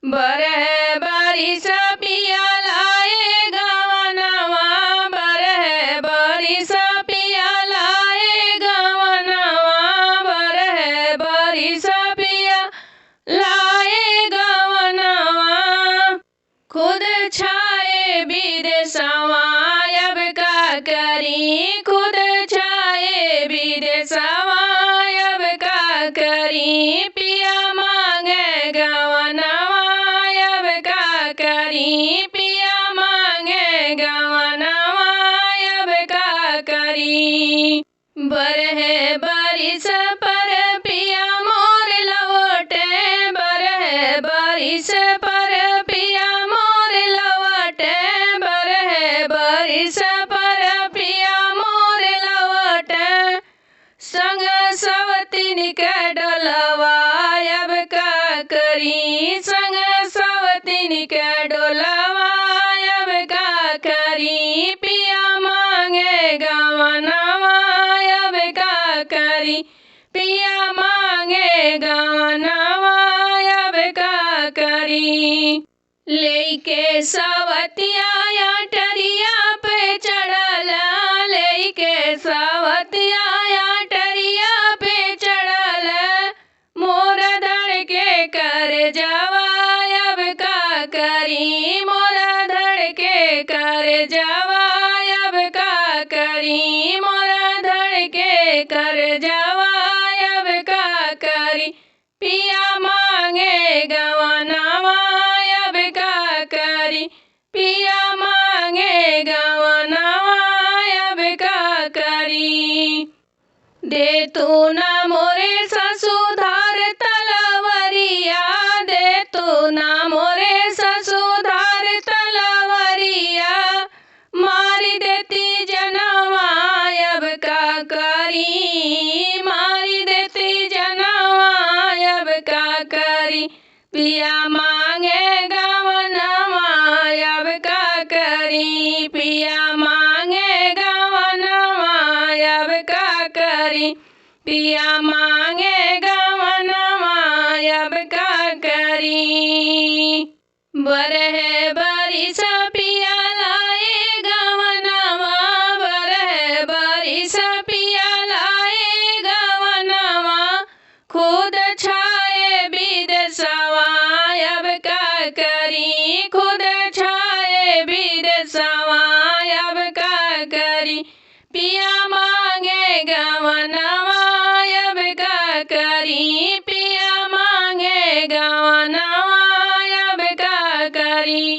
बरह बारिश पिया लाए गवनवा, बरह बारिश पिया लाए गवनवा, बरह बारिश पिया लाए गवनवा। खुद छाए विदेशवा अब का करी, खुद छाए विदेशवा अब का करी, पिया मांगे गवनवा अब का करी, पिया मांगे गवनवा अब का करी। बरह बारिश पर पिया मोर लौटे, बरह बारिश पर पिया मोर लौटे, बरह बारिश पर पिया मोर लौटे। संग सवतीन के डोलवा अब का करी, संग सवतीन के डोलवा अब का करी, पिया मांगे गवनवा अब का करी, पिया मांगे गवनवा अब का करी। लेके सवतिया टरिया पे चढ़ला, लेके सवतिया टरिया पे चढ़ल, मोर धड़ के कर जवा अब का करी, मोर धड़ के कर जवा अब का करी, मोर धड़ के कर जवा अब का करी, पिया मांगे गवनवा अब का करी, पिया मांगे गवनवा अब का करी। दे तू ना मोरे ससुधार तलवरिया, दे तू ना मोरे ससुधार तलवरिया, मारी देती जनवा अब का करी, मारी देती जनवा अब का करी, पिया मांगे गवनवा अब का करी, पिया मांगे गवनवा अब का करी, पिया मांगे गवनवा अब का करी। बरह बारिश पिया लाए गवनवा, बरह बारिश पिया लाए गवनवा, खुद छाए विदेशवा अब का करी, खुद छाए विदेशवा अब का करी, पिया मांगे गवनवा अब का करी,